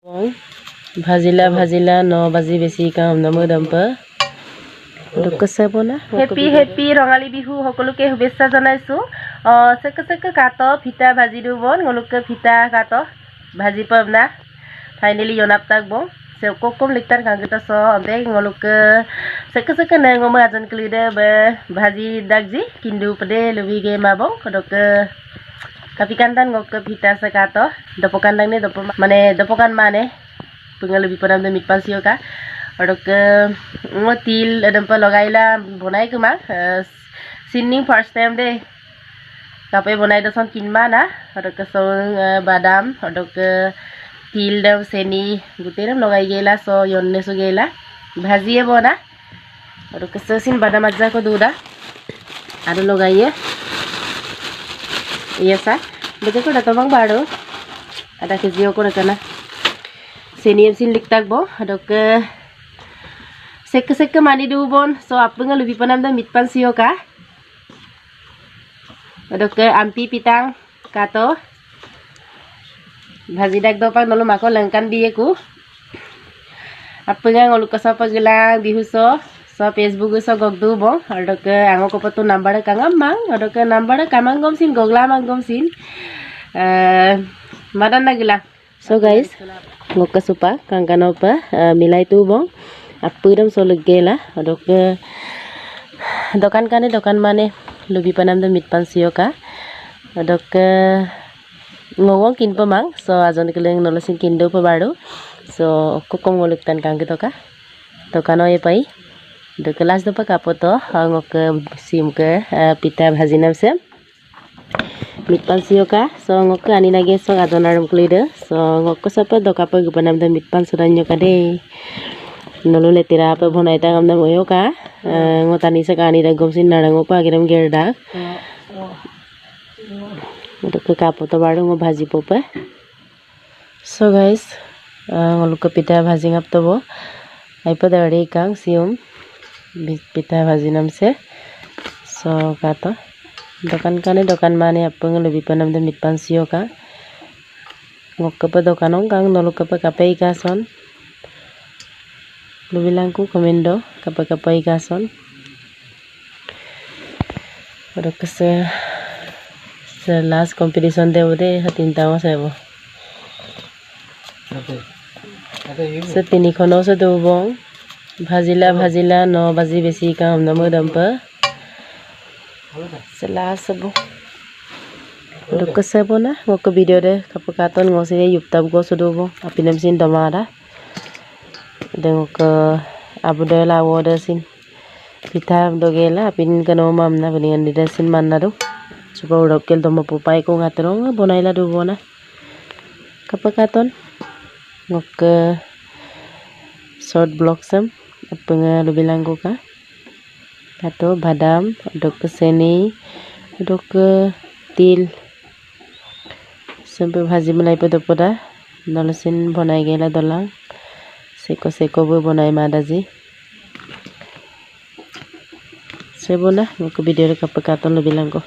ভাজিলা ভাজিলা 9 বাজি বেছি কাম নমো দম্পা দুকছে বনা হেপি ৰঙালী বিহু সকলোকে শুভেচ্ছা জনাইছো সেকে কাট ফিতা ভাজি দিও বন গলুকে ফিতা কাট ভাজি পাম না ফাইনালি জনাপ তাক বং se kokom liktan kang kita so ambe ngoluke seke na ngoma ajan klide be bhaji dagji kindu pade lubi ge mabong kodok kapikandan ngok pita sekato dopokan dang ne dopo mane dopokan mane pungal lubi padam de mitpan sio ka odok ngotil adam pa lagaila bonai kuma sinning first time de kape bonai da son kinma na odok so badam odok তিল দাম চেনি গোটেই দাম লগাই গেলা স ইয়নে so গেলা ভাজিয়ে বনা আৰু কসিন বাদাম আজা কো দুদা আৰু লগাইয়ে ইয়েসা বেকে কো দতবাং বাড়ো আধা কেজিও কো রকনা চেনি এমসিন লিকতাক বো আদক সেকে মানি দিও বন সো আপুঙ্গা লুবি পনাম দা মিটপান সিও কা আদক আমপি পিতাং কাটো ভাজি ডাক দপাক নলো মাকো লঙ্কান বিয়ে কু আপুঙ্গা ngolu kasa pagila bihu so Facebook so gogdu bong adok ango ko patu number kangam mang adok number kamangom sin gogla mangom sin madan nagila so guys ngokka supa kangkano pa milai tu bong apudam so legela adok dokan kane dokan mane lubi panam da mitpan sioka adok ngowong kin pamang so ajon keleng nolosin kindo pa baru so kokong ngoluk tan kang gitu ka to kano ye pai do kelas do pa kapoto ngok sim ke pita bhaji nam se mitpan sio ka so ngok ani nage so ajon arum klide so ngok ko sapa do ka pa gupanam da mitpan suranyo ka de nolo letira pa bonai ta ngam da moyo ka ngotani se ka ani da gomsin narango pa giram gerda ke kapoto baru ngo bhaji popa so guys ngoluk pita bhaji ngap to bo ai pa dare kang sium pita bhaji nam se so kato dokan kane dokan mane apung lubi panam de mitpan sio ka ngok pa dokanong kang noluk pa kapai ka son lubilangku komendo kapai ka son oro kese last competition de ode hatin tawa sebo se tini khono se do bong bhajila 9 baji besi kam namo dampa se last sebo dok sebo na ngok video de kapakaton ngose yuptab go sudo bong apinam sin domara dengok abudela wode sin pita dogela apin kano mamna beningan didasin manado coba udah kel tomo pupai ko ngaterong bonaila do bona kapakaton ngok short block sam apanga lo bilang ko ka kato badam dok seni dok til sampai bhaji mulai pada pada nolasin bonai gela dolang seko bo bonai madaji sebona ngok video kapakaton lo bilang ko